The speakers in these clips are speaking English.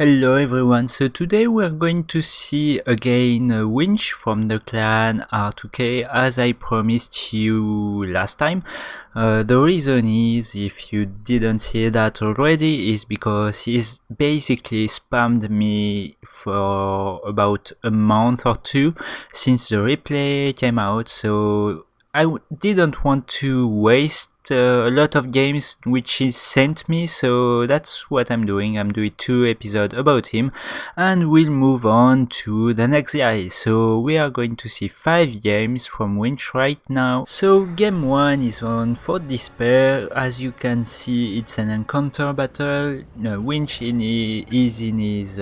Hello everyone, so today we're going to see again Winch from the clan R2K as I promised you last time. The reason is, if you didn't see that already, is because he's basically spammed me for about a month or two since the replay came out, so I didn't want to waste a lot of games which he sent me, so that's what I'm doing. I'm doing 2 episodes about him, and we'll move on to the next guy. So we are going to see 5 games from Winch right now. So game 1 is on Fort Despair. As you can see, it's an encounter battle. Winch is in his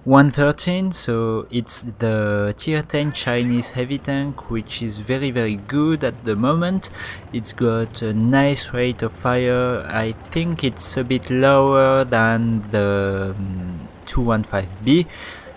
113, so it's the tier 10 Chinese heavy tank, which is very good at the moment. It's got a nice rate of fire. I think it's a bit lower than the 215B.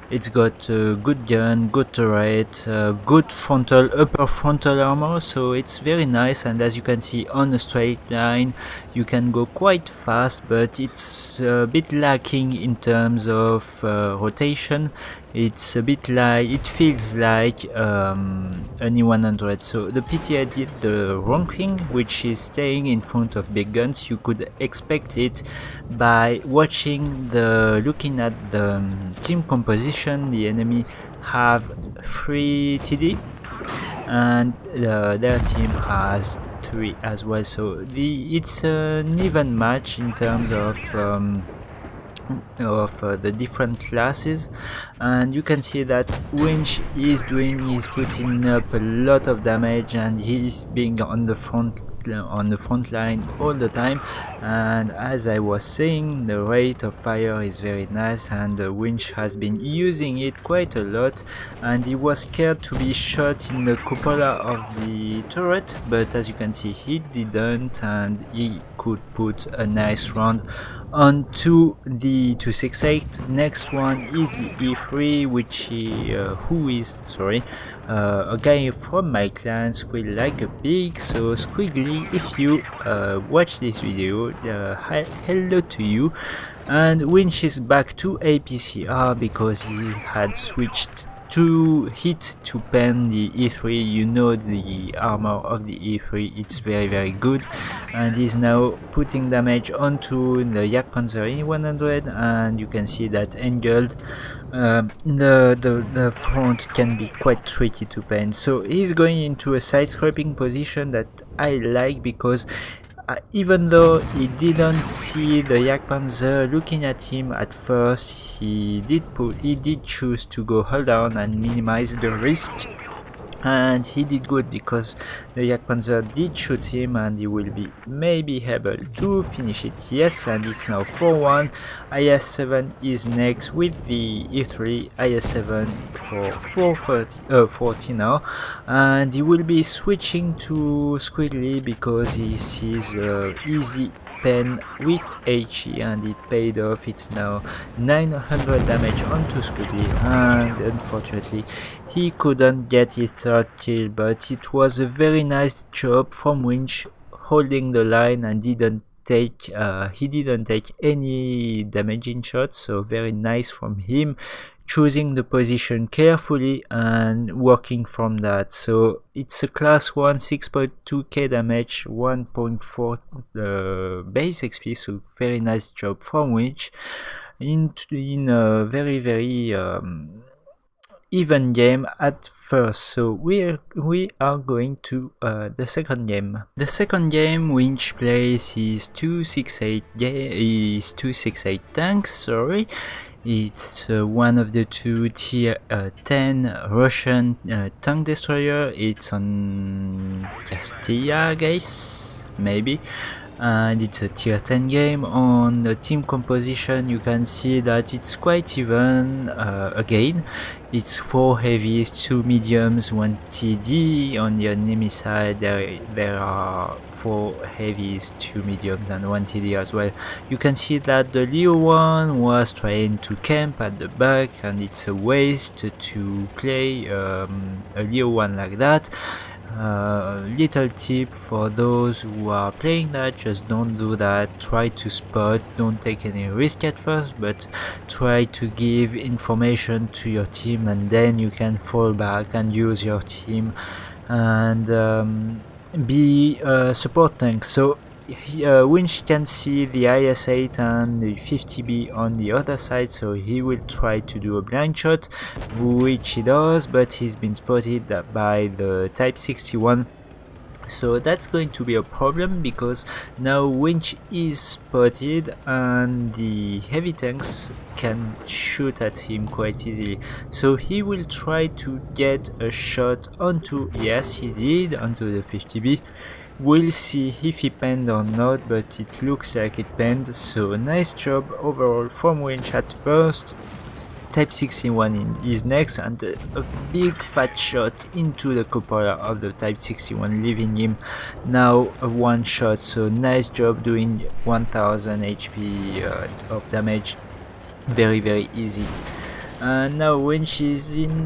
It's got a good gun, good turret, good upper frontal armor, so it's very nice. And as you can see, on a straight line you can go quite fast, but it's a bit lacking in terms of rotation. It's a bit like, it feels like an E100. So the PTI did the wrong thing, which is staying in front of big guns. You could expect it by looking at the team composition. The enemy have 3 TD and their team has 3 as well, so it's an even match in terms of the different classes. And you can see that Winch is putting up a lot of damage, and he's being on the front line all the time. And as I was saying, the rate of fire is very nice, and Winch has been using it quite a lot, and he was scared to be shot in the cupola of the turret, but as you can see, he didn't, and he could put a nice round onto the 268. Next one is the E3, who is a guy from my clan, Squid Like a Pig. So Squiggly, if you watch this video, hello to you. And Winch is back to APCR because he had switched to hit to pen the E3. You know, the armor of the E3, it's very good, and he's now putting damage onto the Jagdpanzer E100, and you can see that angled the front can be quite tricky to pen. So he's going into a side scraping position that I like, because even though he didn't see the Jagdpanzer looking at him at first, he did choose to go hold down and minimize the risk. And he did good, because the Jagdpanzer did shoot him, and he will be maybe able to finish it. Yes, and it's now 4-1. IS-7 is next with the E3. IS-7 for 40 now, and he will be switching to Squiggly because he sees easy pen with HE, and it paid off. It's now 900 damage onto Squiggly, and unfortunately he couldn't get his 3rd kill, but it was a very nice job from Winch holding the line, and he didn't take any damaging shots, so very nice from him, choosing the position carefully and working from that. So it's a class 1, 6.2k damage, 1.4 base XP, so very nice job from Winch in a very even game at first. So we are going to the second game. The second game Winch plays his 268 tanks. Sorry. It's one of the 2 tier 10 Russian tank destroyer. It's on Castilla, I guess, maybe. And it's a tier 10 game. On the team composition, you can see that it's quite even. Again, it's 4 heavies, 2 mediums, 1 TD. On the enemy side, there are 4 heavies, 2 mediums, and 1 TD as well. You can see that the Leo one was trying to camp at the back, and it's a waste to play a Leo one like that. little tip for those who are playing that: just don't do that. Try to spot, don't take any risk at first, but try to give information to your team, and then you can fall back and use your team and be a support tank. So Winch can see the IS-8 and the 50B on the other side, so he will try to do a blind shot, which he does, but he's been spotted by the Type 61. So that's going to be a problem, because now Winch is spotted and the heavy tanks can shoot at him quite easily. So he will try to get a shot onto, yes he did, onto the 50B. We'll see if he penned or not, but it looks like it penned, so nice job overall from Winch at first. Type 61 is next, and a big fat shot into the cupola of the Type 61, leaving him now a one shot. So nice job, doing 1000 HP of damage, very easy. And now Winch is in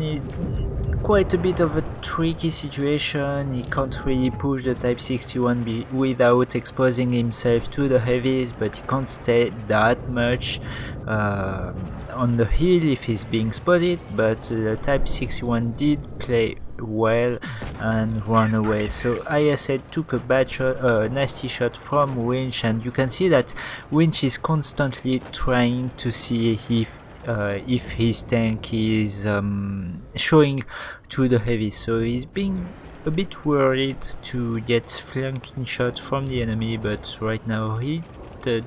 quite a bit of a tricky situation. He can't really push the Type 61 without exposing himself to the heavies, but he can't stay that much on the hill if he's being spotted. But the Type 61 did play well and run away. So IS-8 took a bad shot, nasty shot from Winch, and you can see that Winch is constantly trying to see if his tank is showing to the heavy. So he's being a bit worried to get flanking shot from the enemy, but right now he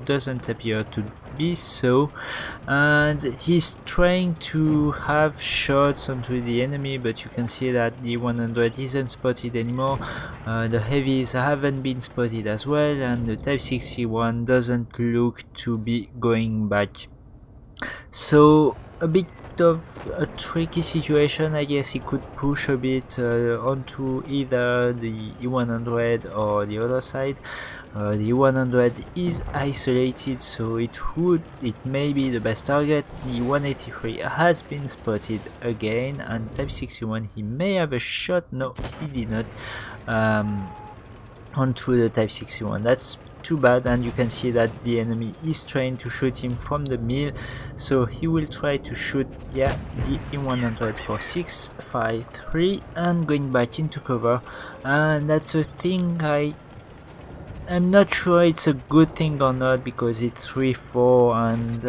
doesn't appear to be so, and he's trying to have shots onto the enemy, but you can see that the 100 isn't spotted anymore. The heavies haven't been spotted as well, and the Type 61 doesn't look to be going back. So a bit of a tricky situation. I guess he could push a bit onto either the E100 or the other side. The E100 is isolated, so it may be the best target. The 183 has been spotted again, and Type 61, he may have a shot. No, he did not, onto the Type 61. That's too bad, and you can see that the enemy is trying to shoot him from the mill, so he will try to shoot the E100 for 653 and going back into cover. And that's a thing I'm not sure it's a good thing or not, because it's 3-4 and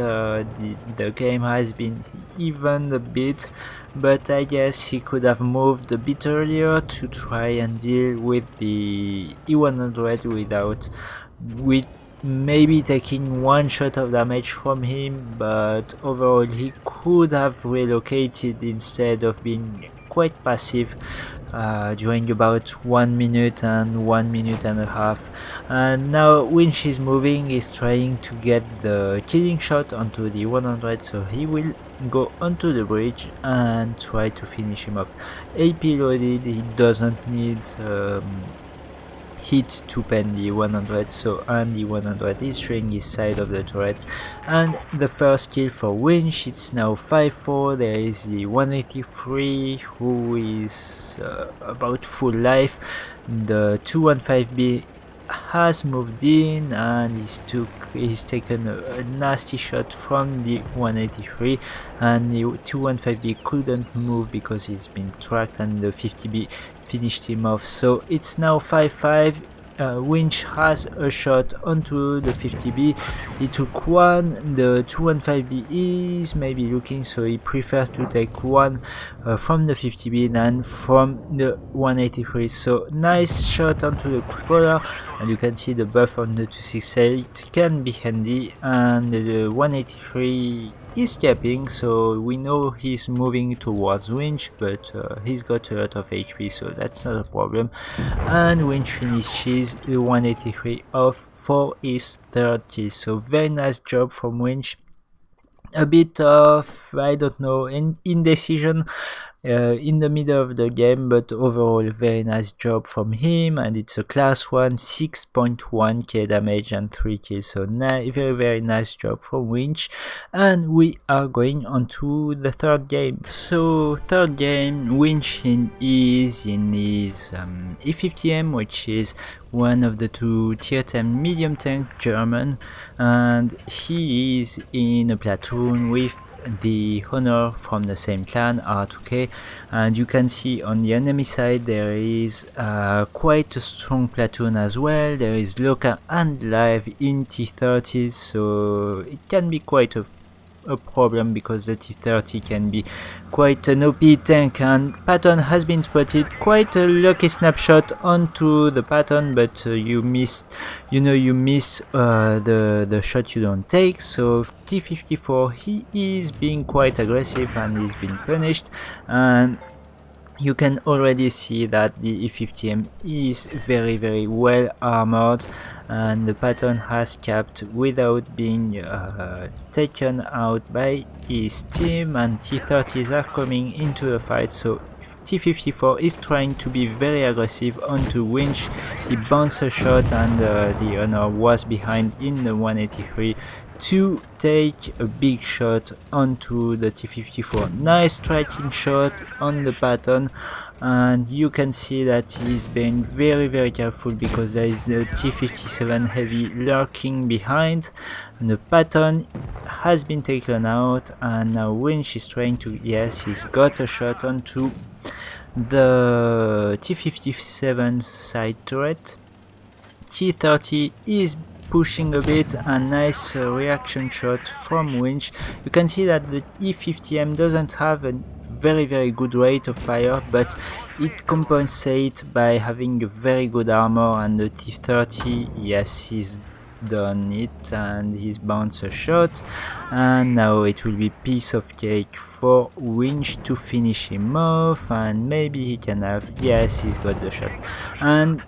the game has been evened a bit, but I guess he could have moved a bit earlier to try and deal with the E100 with maybe taking one shot of damage from him. But overall he could have relocated instead of being quite passive during about 1 minute and 1 minute and a half. And now Winch is moving, is trying to get the killing shot onto the 100, so he will go onto the bridge and try to finish him off. AP loaded, he doesn't need hit to pen the 100, so and the 100 is showing his side of the turret. And the first kill for Winch, it's now 5-4. There is the 183 who is about full life. The 215B has moved in and he's taken a nasty shot from the 183, and the 215B couldn't move because he's been tracked, and the 50B finished him off. So it's now 5-5. Winch has a shot onto the 50B. He took one. The 215B is maybe looking, so he prefers to take one from the 50B than from the 183. So nice shot onto the cupola, and you can see the buff on the 268 can be handy, and the 183 is capping, so we know he's moving towards Winch, but he's got a lot of HP, so that's not a problem. And Winch finishes the 183 off for his third kill. So very nice job from Winch. A bit of, I don't know, indecision. in the middle of the game, but overall very nice job from him, and it's a class 1, 6.1k damage and 3 kills, so very nice job from Winch. And we are going on to the third game. So third game, Winch is in his E50M, which is one of the two tier 10 medium tanks German, and he is in a platoon with the Honor from the same clan, R2K, and you can see on the enemy side there is quite a strong platoon as well. There is Loka and Live in T30s, so it can be quite a problem because the T30 can be quite an OP tank, and Patton has been spotted. Quite a lucky snapshot onto the Patton, but you miss the shot you don't take. So T54, he is being quite aggressive and he's been punished, and you can already see that the E50M is very well armored, and the Patton has capped without being taken out by his team, and T30s are coming into the fight. So T54 is trying to be very aggressive onto Winch. He bounced a shot, and the Honor was behind in the 183 to take a big shot onto the T54. Nice striking shot on the Patton, and you can see that he's being very careful because there is a T57 heavy lurking behind, and the Patton has been taken out, and now Winch is trying to, yes, he's got a shot onto the T57 side turret. T30 is pushing a bit, a nice reaction shot from Winch. You can see that the E50M doesn't have a very good rate of fire, but it compensates by having a very good armor, and the T30, yes, he's done it and he's bounced a shot, and now it will be piece of cake for Winch to finish him off, and maybe he can have, yes, he's got the shot. And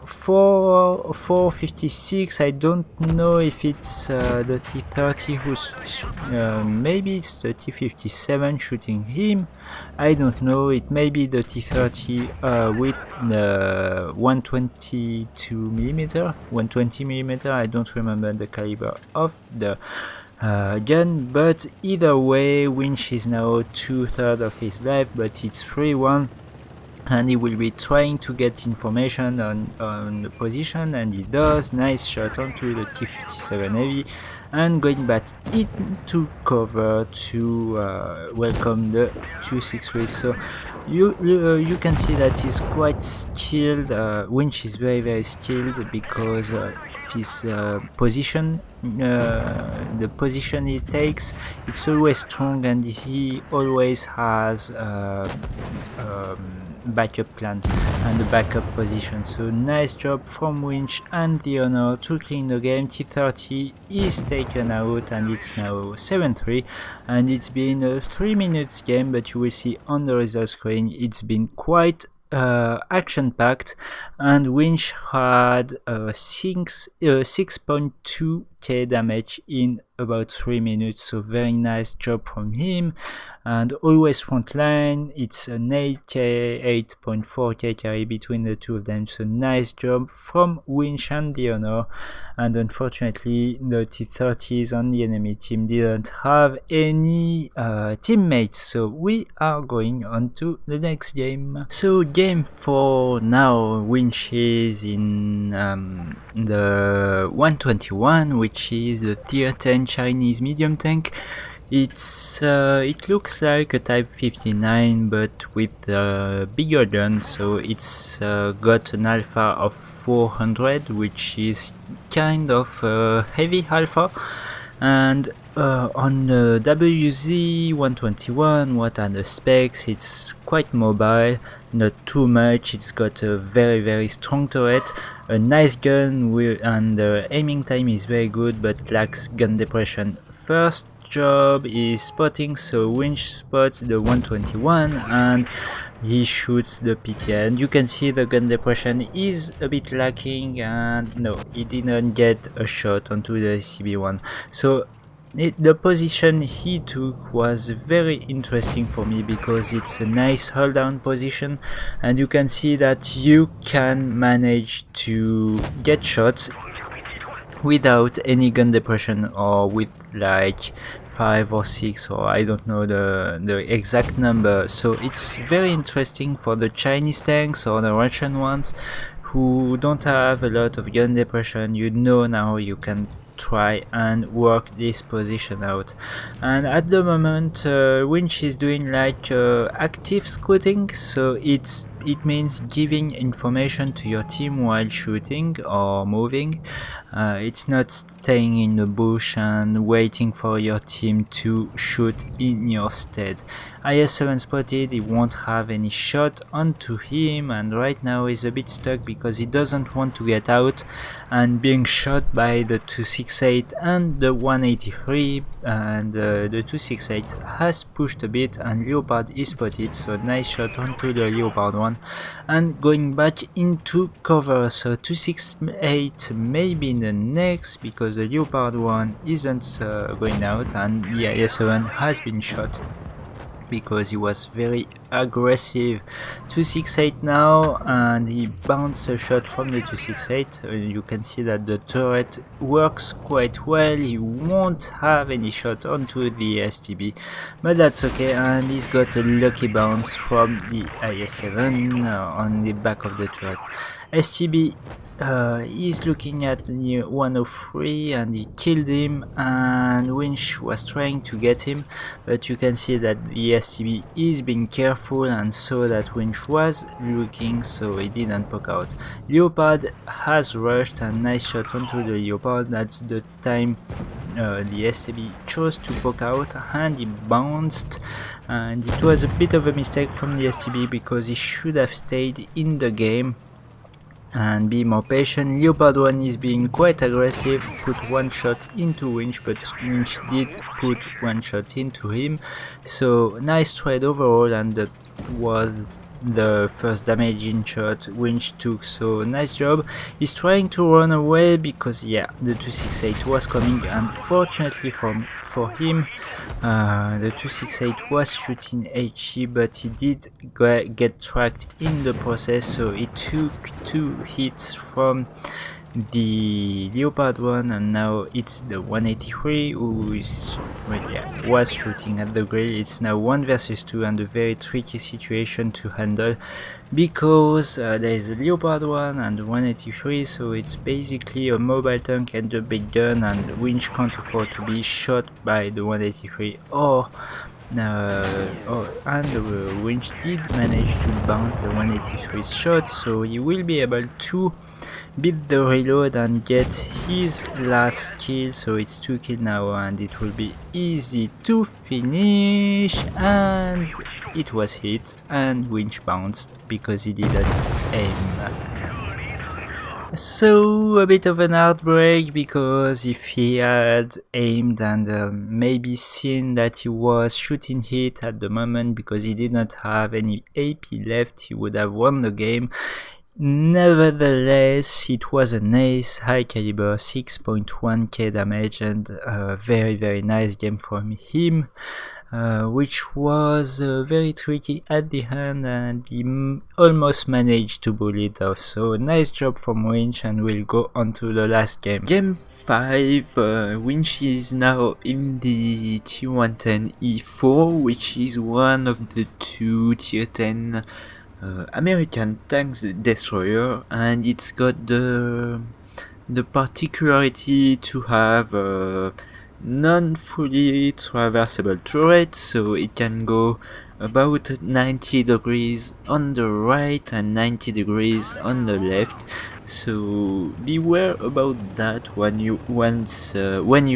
for 456, I don't know if it's the T30 who's maybe it's the T57 shooting him, I don't know. It may be the T30 with the 120mm, I don't remember the caliber of the gun, but either way Winch is now 2/3 of his life, but it's 3-1, and he will be trying to get information on the position, and he does. Nice shot onto the T57 heavy, and going back into cover to welcome the 263. So you can see that he's quite skilled. Winch is very skilled because his position, the position he takes, it's always strong, and he always has backup plan and the backup position. So nice job from Winch and the Honor to clean the game. T30 is taken out, and it's now 7-3, and it's been a 3 minutes game, but you will see on the result screen it's been quite action-packed, and Winch had 6.2k damage in about 3 minutes, so very nice job from him. And always front line, it's an 8k, 8.4k carry between the two of them, so nice job from Winch and the Honor. And unfortunately the T30s on the enemy team didn't have any teammates, so we are going on to the next game. So game 4 now. Winch is in the 121, which is the tier 10 Chinese medium tank. It's it looks like a Type 59 but with a bigger gun, so it's got an alpha of 400, which is kind of heavy alpha. And on the WZ-121, what are the specs? It's quite mobile, not too much. It's got a very strong turret, a nice gun, and the aiming time is very good but lacks gun depression. First job is spotting, so Winch spots the 121 and he shoots the PTA, and you can see the gun depression is a bit lacking, and no, he didn't get a shot onto the CB1. So the position he took was very interesting for me because it's a nice hold down position, and you can see that you can manage to get shots without any gun depression, or with like 5 or 6, or I don't know the exact number. So it's very interesting for the Chinese tanks or the Russian ones who don't have a lot of gun depression. You know, now you can try and work this position out. And at the moment Winch is doing like active scouting, so it means giving information to your team while shooting or moving. It's not staying in the bush and waiting for your team to shoot in your stead. IS-7 spotted, he won't have any shot onto him, and right now he's a bit stuck because he doesn't want to get out and being shot by the 268 and the 183, and the 268 has pushed a bit and Leopard is spotted, so nice shot onto the Leopard 1 and going back into cover. So 268 maybe in the next, because the Leopard 1 isn't going out, and the IS-7 has been shot because he was very aggressive. 268 now, and he bounced a shot from the 268. You can see that the turret works quite well. He won't have any shot onto the STB, but that's okay, and he's got a lucky bounce from the IS-7 on the back of the turret. STB he's looking at the 103 and he killed him, and Winch was trying to get him, but you can see that the STB is being careful and saw that Winch was looking, so he didn't poke out. Leopard has rushed, and nice shot onto the Leopard. That's the time the STB chose to poke out and he bounced, and it was a bit of a mistake from the STB because he should have stayed in the game and be more patient. Leopard 1 is being quite aggressive, put one shot into Winch, but Winch did put one shot into him, so nice trade overall, and that was the first damaging shot Winch took, so nice job. He's trying to run away because yeah, the 268 was coming, and fortunately for him the 268 was shooting HE, but he did get tracked in the process, so he took 2 hits from the Leopard 1, and now it's the 183 who is, well, yeah, was shooting at the grill. It's now 1 versus 2 and a very tricky situation to handle because there is a Leopard 1 and 183, so it's basically a mobile tank and a big gun, and Winch can't afford to be shot by the 183 and Winch did manage to bounce the 183's shot, so he will be able to beat the reload and get his last kill. So it's 2 kills now, and it will be easy to finish, and it was hit and Winch bounced because he didn't aim. So a bit of an heartbreak, because if he had aimed and maybe seen that he was shooting hit at the moment because he did not have any AP left, he would have won the game. Nevertheless, it was an ace, high caliber, 6.1k damage, and a very nice game from him, which was very tricky at the end, and he almost managed to pull it off. So nice job from Winch, and we'll go on to the last game. Game 5, Winch is now in the T110E4, which is one of the 2 tier 10 American tanks destroyer, and it's got the particularity to have non-fully traversable turret, so it can go about 90 degrees on the right and 90 degrees on the left, so beware about that when you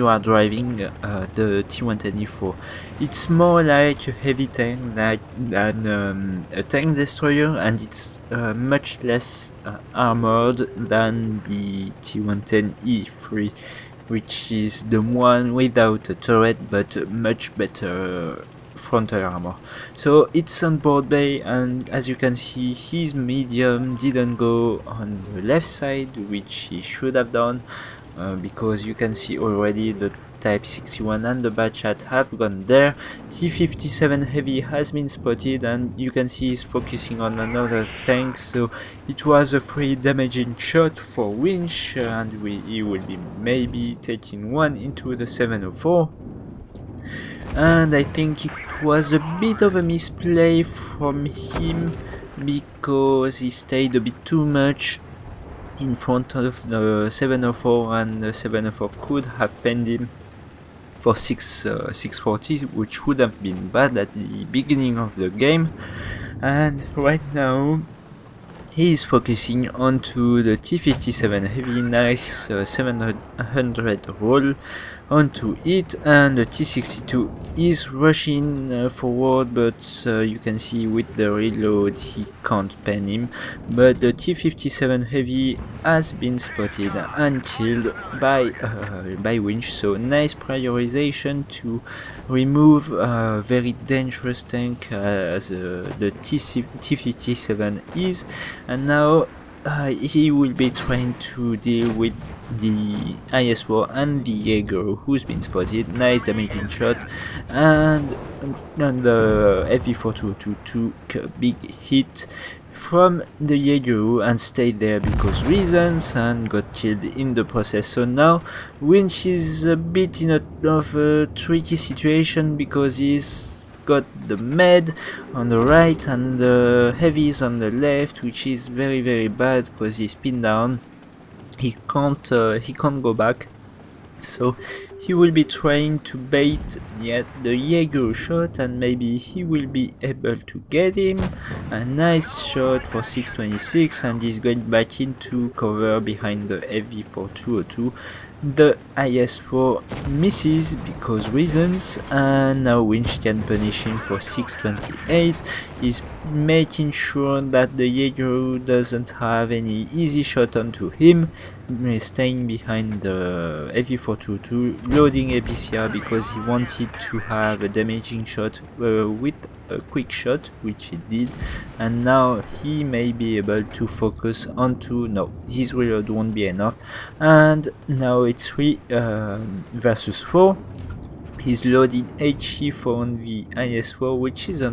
are driving the T110E4. It's more like a heavy tank than a tank destroyer, and it's much less armored than the T110E3, which is the one without a turret but much better frontal armor. So it's on board bay, and as you can see, his medium didn't go on the left side, which he should have done, because you can see already the Type 61 and the bad chat have gone there. T57 heavy has been spotted, and you can see he's focusing on another tank, so it was a free damaging shot for Winch, and he will be maybe taking one into the 704. And I think it was a bit of a misplay from him, because he stayed a bit too much in front of the 704, and the 704 could have penned him for 640, which would have been bad at the beginning of the game. And right now he is focusing onto the T57 heavy, nice 700 roll onto it, and the T62 is rushing forward, but you can see with the reload he can't pen him. But the T57 heavy has been spotted and killed by Winch, so nice prioritization to remove a very dangerous tank as the T57 is. And now he will be trying to deal with the IS-4 and the Jaeger, who's been spotted. Nice damaging shot, and the FV4202 took a big hit from the Jaeger and stayed there because reasons, and got killed in the process. So now Winch is a bit in a tricky situation, because he's got the med on the right and the heavies on the left, which is very bad because he's pinned down. He can't go back, so he will be trying to bait the Jaeger shot, and maybe he will be able to get him. A nice shot for 626, and he's going back into cover behind the FV4202. The IS-4 misses because reasons, and now Winch can punish him for 628. He's making sure that the Jaeger doesn't have any easy shot onto him, staying behind the FV4202, loading APCR because he wanted to have a damaging shot with a quick shot, which he did, and now he may be able to focus onto, no, his reload won't be enough, and now it's 3 versus 4. He's loaded HE4 on the IS-4, which is a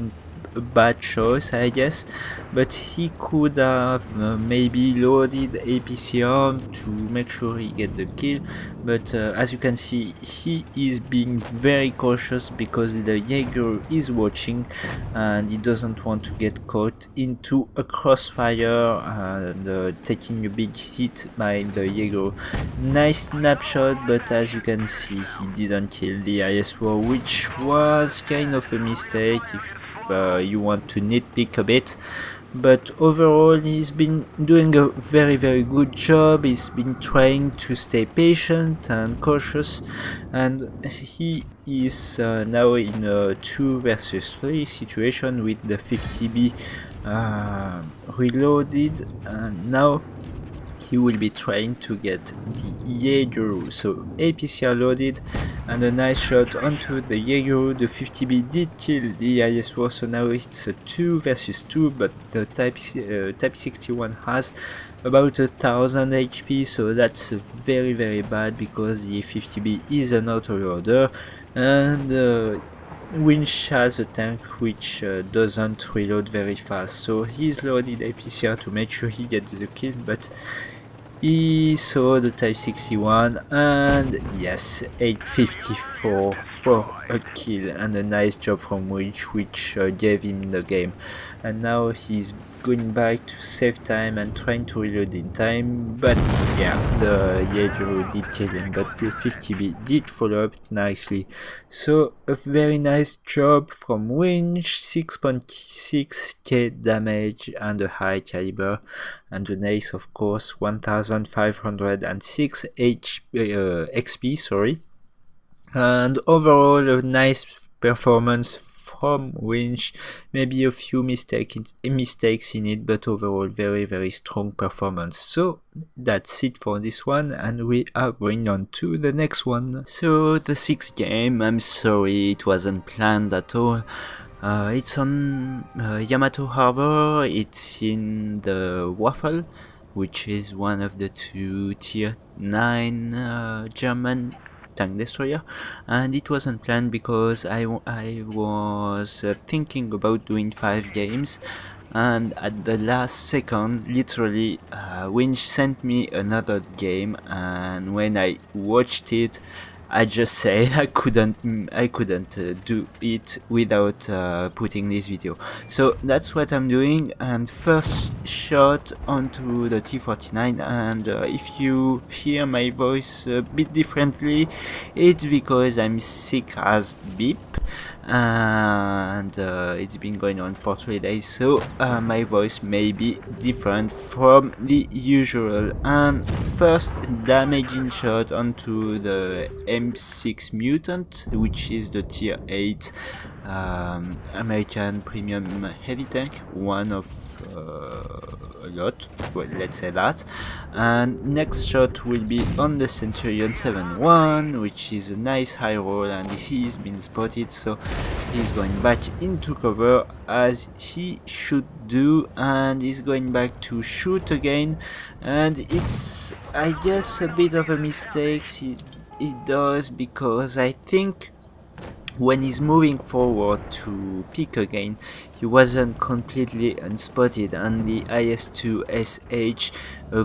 bad choice, I guess, but he could have maybe loaded APCR to make sure he get the kill. But as you can see, he is being very cautious because the Jaeger is watching, and he doesn't want to get caught into a crossfire and taking a big hit by the Jaeger. Nice snapshot, but as you can see, he didn't kill the IS-4, which was kind of a mistake if you want to nitpick a bit. But overall, he's been doing a very good job. He's been trying to stay patient and cautious, and he is now in a 2 versus 3 situation with the 50B reloaded, and now he will be trying to get the Jaeger. So APCR loaded and a nice shot onto the Jaeger. The 50B did kill the IS-4, so now it's a 2 versus 2, but the Type 61 has about 1000 HP, so that's very bad because the 50B is an auto-loader, and Winch has a tank which doesn't reload very fast, so he's loaded APCR to make sure he gets the kill, but he saw the Type 61, and yes, 854 for a kill, and a nice job from Winch, which gave him the game. And now he's going back to save time and trying to reload in time, but yeah, the Jaeger did kill him, but the 50B did follow up nicely. So a very nice job from Winch, 6.6k damage and a high caliber, and the ace, of course, 1506 XP, sorry. And overall a nice performance from Winch, maybe a few mistakes in it, but overall very strong performance. So that's it for this one, and we are going on to the next one. So the 6th game, I'm sorry, it wasn't planned at all. It's on Yamato Harbor. It's in the Waffle, which is one of the 2 tier 9 German tank destroyer, and it wasn't planned because I was thinking about doing 5 games, and at the last second, literally, Winch sent me another game, and when I watched it, I just said I couldn't do it without putting this video. So that's what I'm doing, and first shot onto the T49, and if you hear my voice a bit differently, it's because I'm sick as beep, and it's been going on for 3 days, so my voice may be different from the usual. And first damaging shot onto the M6 Mutant, which is the tier 8 American premium heavy tank, one of a lot, well, let's say that. And next shot will be on the Centurion 7-1, which is a nice high roll, and he's been spotted, so he's going back into cover as he should do, and he's going back to shoot again. And it's, I guess, a bit of a mistake he does, because I think when he's moving forward to pick again, he wasn't completely unspotted, and the IS-2 SH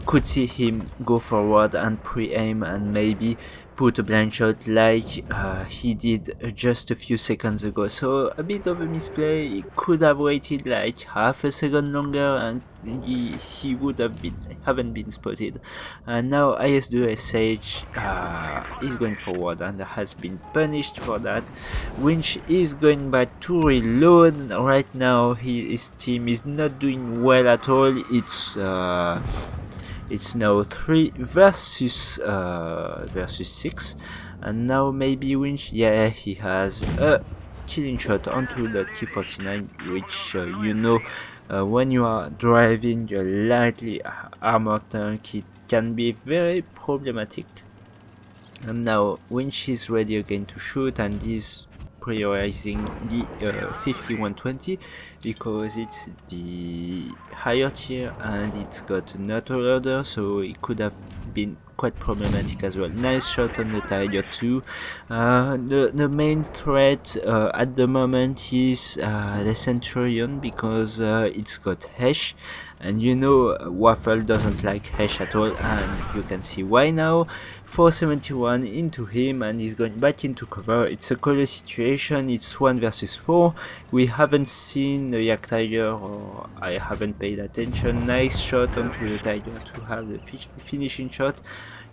could see him go forward and pre-aim and maybe put a blind shot like he did just a few seconds ago. So a bit of a misplay. He could have waited like half a second longer, and he would have haven't been spotted. And now IS-2 SH is going forward and has been punished for that. Winch is going back to reload. Right now his team is not doing well at all. It's now 3 versus 6, and now maybe Winch, yeah, he has a killing shot onto the T49, which when you are driving your lightly armored tank, it can be very problematic. And now Winch is ready again to shoot, and is prioritizing the 5120 because it's the higher tier and it's got an auto loader, so it could have been quite problematic as well. Nice shot on the Tiger 2. The main threat at the moment is the Centurion, because it's got Hesh, and Waffle doesn't like Hesh at all, and you can see why now. 471 into him, and he's going back into cover. It's a color situation, it's 1 versus 4. We haven't seen the Yak Tiger, or I haven't paid attention. Nice shot onto the Tiger to have the finishing shot.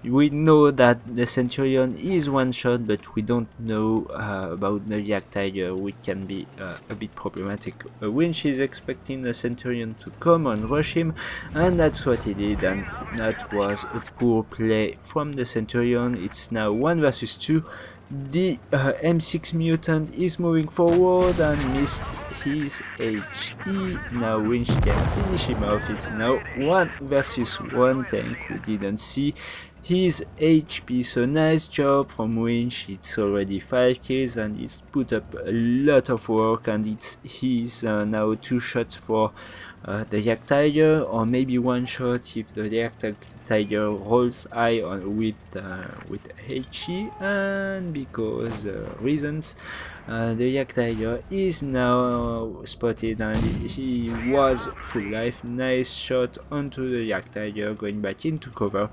We know that the Centurion is one shot, but we don't know about the Yak Tiger, which can be a bit problematic. Winch is expecting the Centurion to come and rush him, and that's what he did, and that was a poor play from the Centurion. It's now 1 versus 2. The M6 Mutant is moving forward and missed his HE. Now Winch can finish him off. It's now 1 versus 1 tank. We didn't see his HP, so nice job from Winch. It's already 5 kills, and he's put up a lot of work, and he's now 2 shots for the Yak Tiger, or maybe 1 shot if the Yak Tiger rolls high with HE, and because reasons, the Yak Tiger is now spotted, and he was full life. Nice shot onto the Yak Tiger, going back into cover,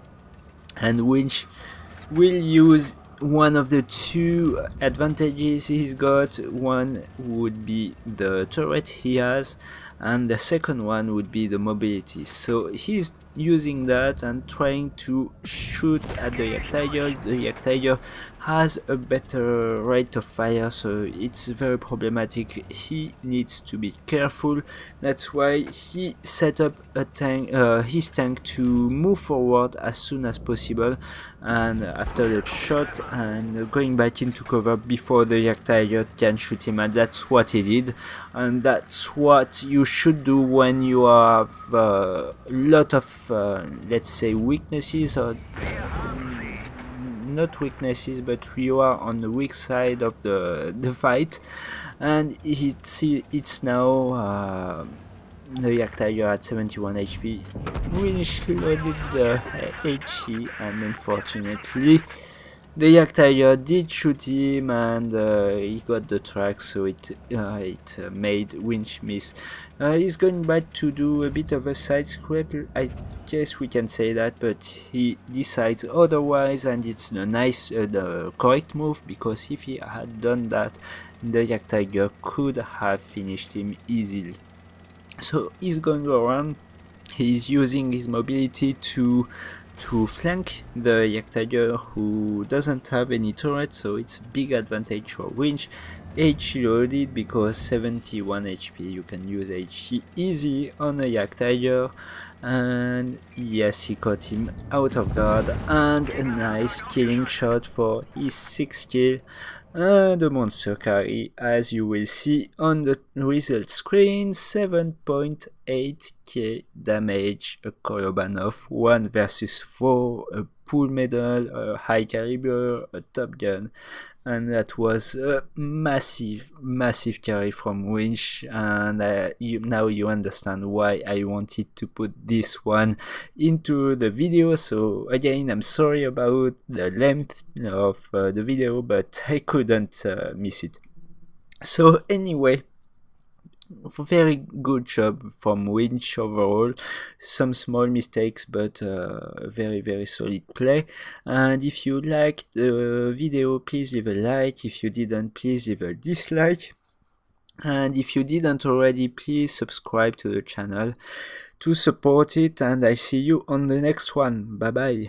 and Winch will use one of the 2 advantages he's got. One would be the turret he has, and the second one would be the mobility. So he's using that and trying to shoot at the Yak Tiger. The Yak Tiger has a better rate of fire, so it's very problematic. He needs to be careful. That's why he set up a tank, his tank, to move forward as soon as possible, and after the shot, and going back into cover before the Yak Tiger can shoot him, and that's what he did. And that's what you should do when you have a lot of let's say weaknesses, or not weaknesses, but you are on the weak side of the fight. And it's now the Yak Tiger at 71 HP. Winch loaded the HE, and unfortunately The yak tiger did shoot him, and he got the track, so it made Winch miss. He's going back to do a bit of a side script, I guess we can say that, but he decides otherwise, and it's a nice, the correct move, because if he had done that, the yak tiger could have finished him easily. So he's going around, he's using his mobility to flank the yak tiger, who doesn't have any turret, so it's a big advantage for Winch. HE loaded, because 71 HP, you can use HE easy on a yak tiger, and yes, he caught him out of guard, and a nice killing shot for his 6th kill. The monster carry, as you will see on the result screen, 7.8k damage, a Koroban of 1 versus 4, a pool medal, a high caliber, a top gun, and that was a massive carry from Winch, and now you understand why I wanted to put this one into the video. So again, I'm sorry about the length of the video, but I couldn't miss it. So anyway, very good job from Winch overall. Some small mistakes, but very solid play. And if you liked the video, please leave a like. If you didn't, please leave a dislike. And if you didn't already, please subscribe to the channel to support it, and I see you on the next one. Bye bye.